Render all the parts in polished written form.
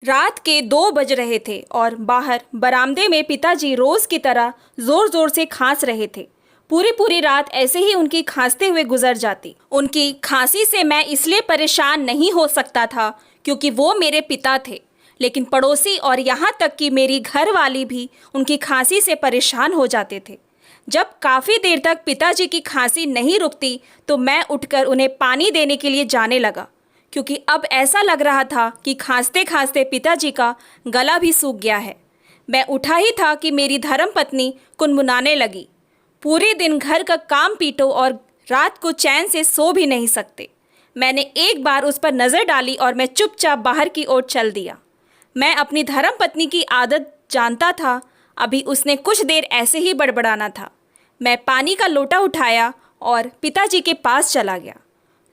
रात के 2 बज रहे थे और बाहर बरामदे में पिताजी रोज की तरह जोर जोर से खांस रहे थे। पूरी पूरी रात ऐसे ही उनकी खांसते हुए गुजर जाती। उनकी खांसी से मैं इसलिए परेशान नहीं हो सकता था क्योंकि वो मेरे पिता थे, लेकिन पड़ोसी और यहाँ तक कि मेरी घरवाली भी उनकी खांसी से परेशान हो जाते थे। जब काफ़ी देर तक पिताजी की खांसी नहीं रुकती तो मैं उठकर उन्हें पानी देने के लिए जाने लगा, क्योंकि अब ऐसा लग रहा था कि खांसते खांसते पिताजी का गला भी सूख गया है। मैं उठा ही था कि मेरी धर्मपत्नी कुनमुनाने लगी। पूरे दिन घर का काम पीटो और रात को चैन से सो भी नहीं सकते। मैंने एक बार उस पर नज़र डाली और मैं चुपचाप बाहर की ओर चल दिया। मैं अपनी धर्मपत्नी की आदत जानता था। अभी उसने कुछ देर ऐसे ही बड़बड़ाना था। मैं पानी का लोटा उठाया और पिताजी के पास चला गया।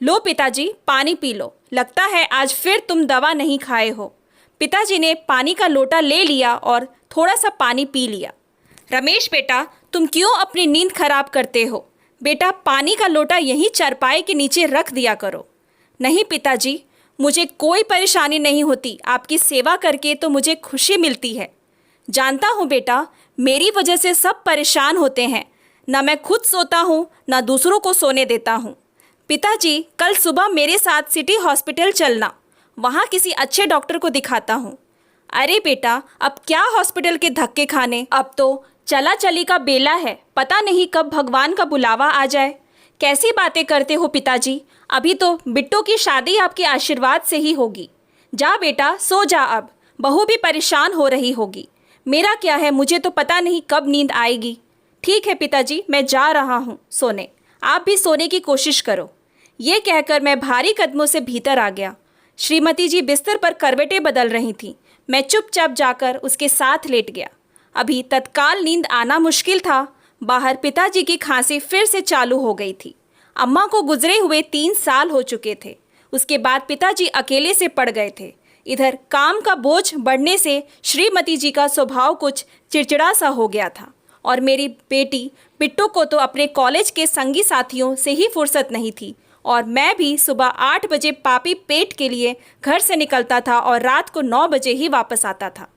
लो पिताजी, पानी पी लो, लगता है आज फिर तुम दवा नहीं खाए हो। पिताजी ने पानी का लोटा ले लिया और थोड़ा सा पानी पी लिया। रमेश बेटा, तुम क्यों अपनी नींद खराब करते हो? बेटा, पानी का लोटा यहीं चारपाई के नीचे रख दिया करो। नहीं पिताजी, मुझे कोई परेशानी नहीं होती। आपकी सेवा करके तो मुझे खुशी मिलती है। जानता हूँ बेटा, मेरी वजह से सब परेशान होते हैं। ना मैं खुद सोता हूँ, ना दूसरों को सोने देता हूँ। पिताजी, कल सुबह मेरे साथ सिटी हॉस्पिटल चलना, वहाँ किसी अच्छे डॉक्टर को दिखाता हूँ। अरे बेटा, अब क्या हॉस्पिटल के धक्के खाने, अब तो चला चली का बेला है। पता नहीं कब भगवान का बुलावा आ जाए। कैसी बातें करते हो पिताजी, अभी तो बिट्टू की शादी आपके आशीर्वाद से ही होगी। जा बेटा, सो जा। अब बहू भी परेशान हो रही होगी। मेरा क्या है, मुझे तो पता नहीं कब नींद आएगी। ठीक है पिताजी, मैं जा रहा हूँ सोने। आप भी सोने की कोशिश करो। ये कहकर मैं भारी कदमों से भीतर आ गया। श्रीमती जी बिस्तर पर करवटें बदल रही थीं। मैं चुपचाप जाकर उसके साथ लेट गया। अभी तत्काल नींद आना मुश्किल था। बाहर पिताजी की खांसी फिर से चालू हो गई थी। अम्मा को गुजरे हुए 3 साल हो चुके थे। उसके बाद पिताजी अकेले से पड़ गए थे। इधर काम का बोझ बढ़ने से श्रीमती जी का स्वभाव कुछ चिड़चिड़ा सा हो गया था और मेरी बेटी बिट्टू को तो अपने कॉलेज के संगी साथियों से ही फुर्सत नहीं थी और मैं भी सुबह 8 बजे पापी पेट के लिए घर से निकलता था और रात को 9 बजे ही वापस आता था।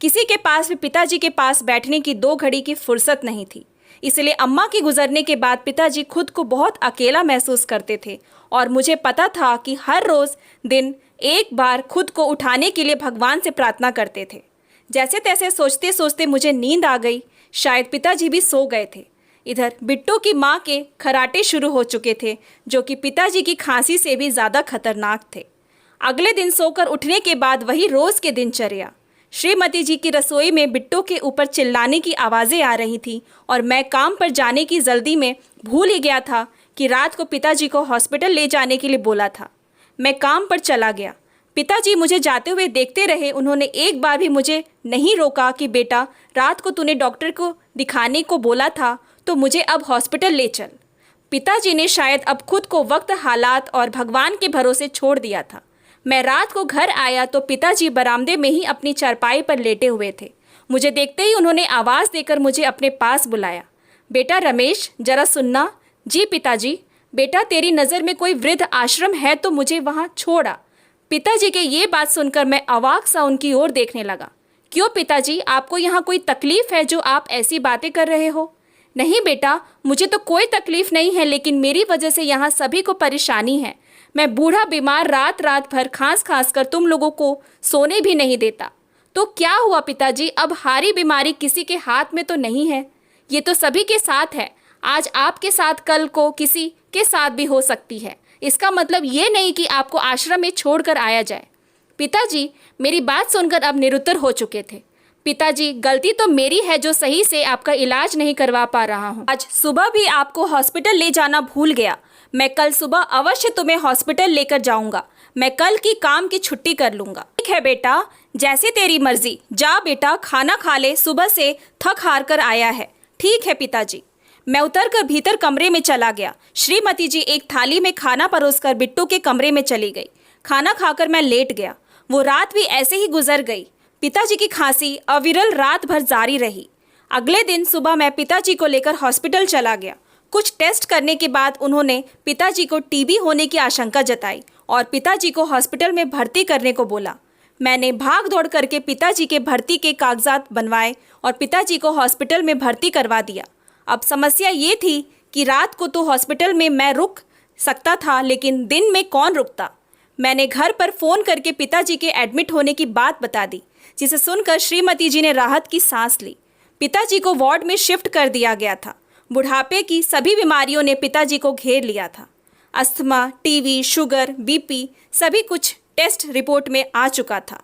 किसी के पास भी पिताजी के पास बैठने की 2 घड़ी की फुर्सत नहीं थी। इसलिए अम्मा के गुजरने के बाद पिताजी खुद को बहुत अकेला महसूस करते थे और मुझे पता था कि हर रोज़ दिन एक बार खुद को उठाने के लिए भगवान से प्रार्थना करते थे। जैसे तैसे सोचते सोचते मुझे नींद आ गई। शायद पिताजी भी सो गए थे। इधर बिट्टू की माँ के खराटे शुरू हो चुके थे, जो कि पिताजी की खांसी से भी ज़्यादा खतरनाक थे। अगले दिन सोकर उठने के बाद वही रोज़ के दिनचर्या। श्रीमती जी की रसोई में बिट्टू के ऊपर चिल्लाने की आवाज़ें आ रही थीं और मैं काम पर जाने की जल्दी में भूल ही गया था कि रात को पिताजी को हॉस्पिटल ले जाने के लिए बोला था। मैं काम पर चला गया। पिताजी मुझे जाते हुए देखते रहे। उन्होंने एक बार भी मुझे नहीं रोका कि बेटा, रात को तूने डॉक्टर को दिखाने को बोला था तो मुझे अब हॉस्पिटल ले चल। पिताजी ने शायद अब खुद को वक्त, हालात और भगवान के भरोसे छोड़ दिया था। मैं रात को घर आया तो पिताजी बरामदे में ही अपनी चारपाई पर लेटे हुए थे। मुझे देखते ही उन्होंने आवाज़ देकर मुझे अपने पास बुलाया। बेटा रमेश, जरा सुनना। जी पिताजी। बेटा, तेरी नज़र में कोई वृद्ध आश्रम है तो मुझे वहाँ छोड़ा। पिताजी के ये बात सुनकर मैं अवाक सा उनकी ओर देखने लगा। क्यों पिताजी, आपको यहाँ कोई तकलीफ़ है जो आप ऐसी बातें कर रहे हो? नहीं बेटा, मुझे तो कोई तकलीफ़ नहीं है, लेकिन मेरी वजह से यहाँ सभी को परेशानी है। मैं बूढ़ा बीमार रात रात भर खांस खांस कर तुम लोगों को सोने भी नहीं देता। तो क्या हुआ पिताजी, अब हारी बीमारी किसी के हाथ में तो नहीं है। ये तो सभी के साथ है। आज आपके साथ, कल को किसी के साथ भी हो सकती है। इसका मतलब ये नहीं कि आपको आश्रम में छोड़कर आया जाए। पिताजी मेरी बात सुनकर अब निरुत्तर हो चुके थे। पिताजी, गलती तो मेरी है जो सही से आपका इलाज नहीं करवा पा रहा हूँ। आज सुबह भी आपको हॉस्पिटल ले जाना भूल गया। मैं कल सुबह अवश्य तुम्हें हॉस्पिटल लेकर जाऊंगा। मैं कल की काम की छुट्टी कर लूंगा। ठीक है बेटा, जैसे तेरी मर्जी। जा बेटा, खाना खा ले, सुबह से थक हार कर आया है। ठीक है पिताजी। मैं उतरकर भीतर कमरे में चला गया। श्रीमती जी एक थाली में खाना परोसकर बिट्टू के कमरे में चली गई। खाना खाकर मैं लेट गया। वो रात भी ऐसे ही गुजर गई। पिताजी की खांसी अविरल रात भर जारी रही। अगले दिन सुबह मैं पिताजी को लेकर हॉस्पिटल चला गया। कुछ टेस्ट करने के बाद उन्होंने पिताजी को टीबी होने की आशंका जताई और पिताजी को हॉस्पिटल में भर्ती करने को बोला। मैंने भाग दौड़ करके पिताजी के भर्ती के कागजात बनवाए और पिताजी को हॉस्पिटल में भर्ती करवा दिया। अब समस्या ये थी कि रात को तो हॉस्पिटल में मैं रुक सकता था, लेकिन दिन में कौन रुकता। मैंने घर पर फ़ोन करके पिताजी के एडमिट होने की बात बता दी, जिसे सुनकर श्रीमती जी ने राहत की सांस ली। पिताजी को वार्ड में शिफ्ट कर दिया गया था। बुढ़ापे की सभी बीमारियों ने पिताजी को घेर लिया था। अस्थमा, टीवी, शुगर, बीपी सभी कुछ टेस्ट रिपोर्ट में आ चुका था।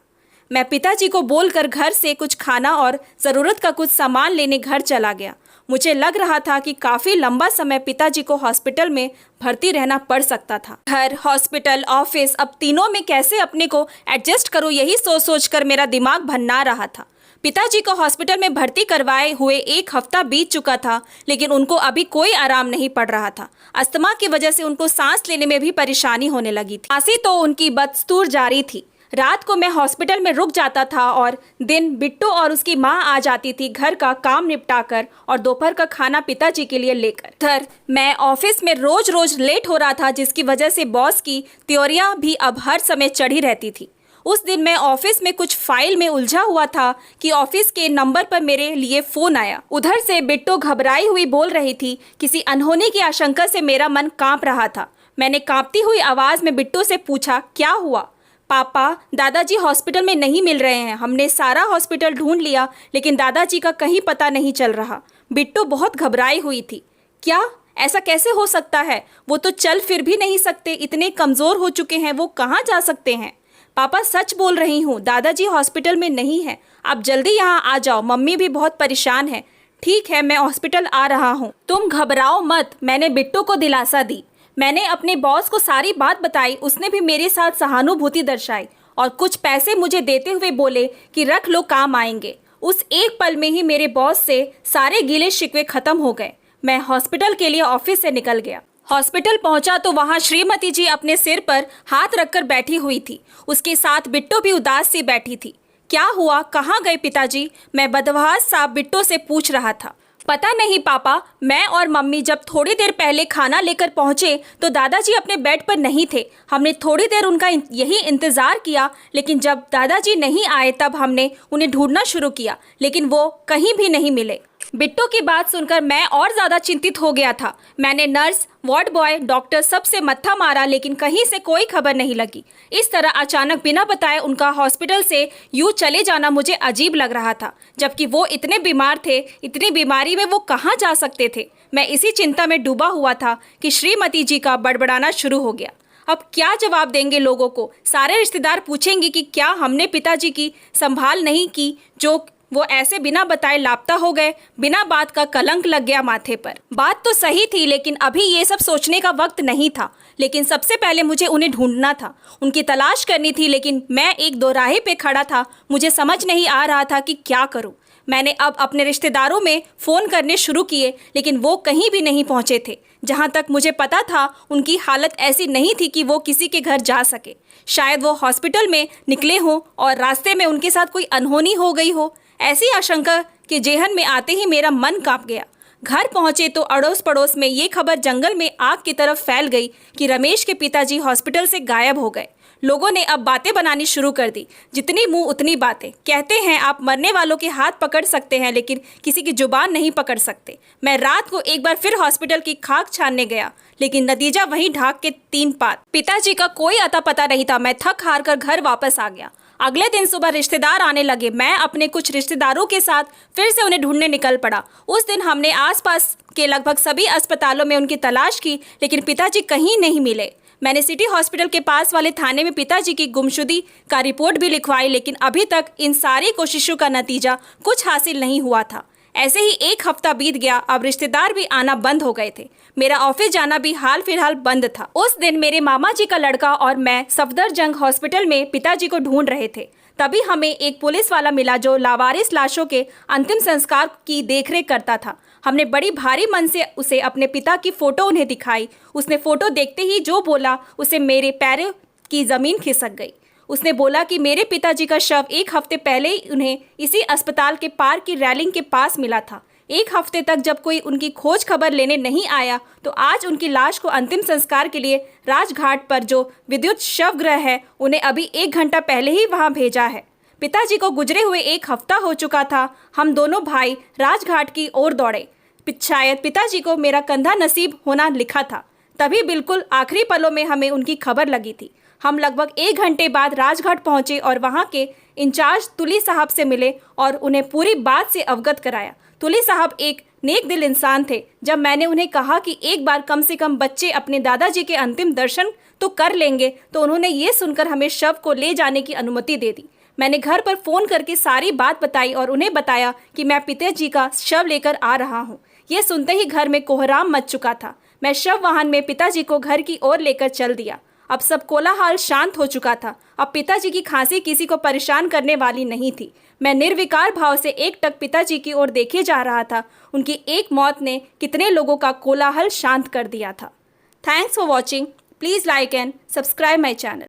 मैं पिताजी को बोलकर घर से कुछ खाना और ज़रूरत का कुछ सामान लेने घर चला गया। मुझे लग रहा था कि काफ़ी लंबा समय पिताजी को हॉस्पिटल में भर्ती रहना पड़ सकता था। घर, हॉस्पिटल, ऑफिस, अब तीनों में कैसे अपने को एडजस्ट करूं, यही सोच सोच कर मेरा दिमाग भन्ना रहा था। पिताजी को हॉस्पिटल में भर्ती करवाए हुए 1 हफ्ता बीत चुका था, लेकिन उनको अभी कोई आराम नहीं पड़ रहा था। अस्थमा की वजह से उनको सांस लेने में भी परेशानी होने लगी थी। खांसी तो उनकी बदस्तूर जारी थी। रात को मैं हॉस्पिटल में रुक जाता था और दिन बिट्टू और उसकी माँ आ जाती थी घर का काम निपटाकर और दोपहर का खाना पिताजी के लिए लेकर। इधर मैं ऑफिस में रोज रोज लेट हो रहा था, जिसकी वजह से बॉस की त्योरियां भी अब हर समय चढ़ी रहती थी। उस दिन मैं ऑफिस में कुछ फाइल में उलझा हुआ था कि ऑफिस के नंबर पर मेरे लिए फ़ोन आया। उधर से बिट्टू घबराई हुई बोल रही थी। किसी अनहोनी की आशंका से मेरा मन कांप रहा था। मैंने कांपती हुई आवाज़ में बिट्टू से पूछा, क्या हुआ? पापा, दादाजी हॉस्पिटल में नहीं मिल रहे हैं। हमने सारा हॉस्पिटल ढूंढ लिया, लेकिन दादाजी का कहीं पता नहीं चल रहा। बिट्टू बहुत घबराई हुई थी। क्या? ऐसा कैसे हो सकता है? वो तो चल फिर भी नहीं सकते, इतने कमज़ोर हो चुके हैं, वो कहाँ जा सकते हैं? पापा, सच बोल रही हूँ, दादाजी हॉस्पिटल में नहीं है। आप जल्दी यहाँ आ जाओ, मम्मी भी बहुत परेशान है। ठीक है, मैं हॉस्पिटल आ रहा हूँ, तुम घबराओ मत, मैंने बिट्टू को दिलासा दी। मैंने अपने बॉस को सारी बात बताई। उसने भी मेरे साथ सहानुभूति दर्शाई और कुछ पैसे मुझे देते हुए बोले कि रख लो, काम आएंगे। उस एक पल में ही मेरे बॉस से सारे गिले शिकवे खत्म हो गए। मैं हॉस्पिटल के लिए ऑफिस से निकल गया। हॉस्पिटल पहुंचा तो वहां श्रीमती जी अपने सिर पर हाथ रखकर बैठी हुई थी। उसके साथ बिट्टू भी उदास सी बैठी थी। क्या हुआ? कहाँ गए पिताजी? मैं बदहवास सा बिट्टू से पूछ रहा था। पता नहीं पापा, मैं और मम्मी जब थोड़ी देर पहले खाना लेकर पहुंचे तो दादाजी अपने बेड पर नहीं थे। हमने थोड़ी देर उनका यही इंतज़ार किया, लेकिन जब दादाजी नहीं आए तब हमने उन्हें ढूंढना शुरू किया, लेकिन वो कहीं भी नहीं मिले। बिट्टू की बात सुनकर मैं और ज़्यादा चिंतित हो गया था। मैंने नर्स, वार्ड बॉय, डॉक्टर सबसे मत्था मारा, लेकिन कहीं से कोई खबर नहीं लगी। इस तरह अचानक बिना बताए उनका हॉस्पिटल से यूँ चले जाना मुझे अजीब लग रहा था, जबकि वो इतने बीमार थे। इतनी बीमारी में वो कहाँ जा सकते थे? मैं इसी चिंता में डूबा हुआ था कि श्रीमती जी का बड़बड़ाना शुरू हो गया। अब क्या जवाब देंगे लोगों को? सारे रिश्तेदार पूछेंगे कि क्या हमने पिताजी की संभाल नहीं की, जो वो ऐसे बिना बताए लापता हो गए। बिना बात का कलंक लग गया माथे पर। बात तो सही थी, लेकिन अभी ये सब सोचने का वक्त नहीं था। लेकिन सबसे पहले मुझे उन्हें ढूंढना था, उनकी तलाश करनी थी। लेकिन मैं एक दोराहे पे खड़ा था, मुझे समझ नहीं आ रहा था कि क्या करूं। मैंने अब अपने रिश्तेदारों में फ़ोन करने शुरू किए, लेकिन वो कहीं भी नहीं पहुंचे थे। जहां तक मुझे पता था, उनकी हालत ऐसी नहीं थी कि वो किसी के घर जा सके। शायद वो हॉस्पिटल में निकले हों और रास्ते में उनके साथ कोई अनहोनी हो गई हो। ऐसी आशंका के जेहन में आते ही मेरा मन कांप गया। घर पहुंचे तो अड़ोस पड़ोस में ये खबर जंगल में आग की तरफ फैल गई कि रमेश के पिताजी हॉस्पिटल से गायब हो गए। लोगों ने अब बातें बनानी शुरू कर दी। जितनी मुंह उतनी बातें। कहते हैं आप मरने वालों के हाथ पकड़ सकते हैं, लेकिन किसी की जुबान नहीं पकड़ सकते। मैं रात को एक बार फिर हॉस्पिटल की खाक छानने गया, लेकिन नतीजा वहीं ढाक के 3 पात। पिताजी का कोई अता पता नहीं था। मैं थक हार कर घर वापस आ गया। अगले दिन सुबह रिश्तेदार आने लगे। मैं अपने कुछ रिश्तेदारों के साथ फिर से उन्हें ढूंढने निकल पड़ा। उस दिन हमने आसपास के लगभग सभी अस्पतालों में उनकी तलाश की, लेकिन पिताजी कहीं नहीं मिले। मैंने सिटी हॉस्पिटल के पास वाले थाने में पिताजी की गुमशुदगी का रिपोर्ट भी लिखवाई, लेकिन अभी तक इन सारी कोशिशों का नतीजा कुछ हासिल नहीं हुआ था। ऐसे ही 1 हफ्ता बीत गया। अब रिश्तेदार भी आना बंद हो गए थे। मेरा ऑफिस जाना भी हाल फिलहाल बंद था। उस दिन मेरे मामा जी का लड़का और मैं सफदरजंग हॉस्पिटल में पिताजी को ढूंढ रहे थे। तभी हमें एक पुलिस वाला मिला जो लावारिस लाशों के अंतिम संस्कार की देखरेख करता था। हमने बड़ी भारी मन से उसे अपने पिता की फ़ोटो उन्हें दिखाई। उसने फ़ोटो देखते ही जो बोला, उसे मेरे पैरों की ज़मीन खिसक गई। उसने बोला कि मेरे पिताजी का शव 1 हफ्ते पहले ही उन्हें इसी अस्पताल के पार्क की रेलिंग के पास मिला था। एक हफ्ते तक जब कोई उनकी खोज खबर लेने नहीं आया तो आज उनकी लाश को अंतिम संस्कार के लिए राजघाट पर जो विद्युत शवगृह है उन्हें अभी 1 घंटा पहले ही वहां भेजा है। पिताजी को गुजरे हुए 1 हफ्ता हो चुका था। हम दोनों भाई राजघाट की ओर दौड़े। शायद पिताजी को मेरा कंधा नसीब होना लिखा था। तभी बिल्कुल आखिरी पलों में हमें उनकी खबर लगी थी। हम लगभग 1 घंटे बाद राजघाट पहुंचे और वहां के इंचार्ज तुली साहब से मिले और उन्हें पूरी बात से अवगत कराया। तुली साहब एक नेक दिल इंसान थे। जब मैंने उन्हें कहा कि एक बार कम से कम बच्चे अपने दादाजी के अंतिम दर्शन तो कर लेंगे, तो उन्होंने ये सुनकर हमें शव को ले जाने की अनुमति दे दी। मैंने घर पर फ़ोन करके सारी बात बताई और उन्हें बताया कि मैं पिताजी का शव लेकर आ रहा हूँ। ये सुनते ही घर में कोहराम मच चुका था। मैं शव वाहन में पिताजी को घर की ओर लेकर चल दिया। अब सब कोलाहल शांत हो चुका था। अब पिताजी की खांसी किसी को परेशान करने वाली नहीं थी। मैं निर्विकार भाव से एकटक पिताजी की ओर देखे जा रहा था। उनकी एक मौत ने कितने लोगों का कोलाहल शांत कर दिया था। Thanks for watching. Please like and subscribe my channel.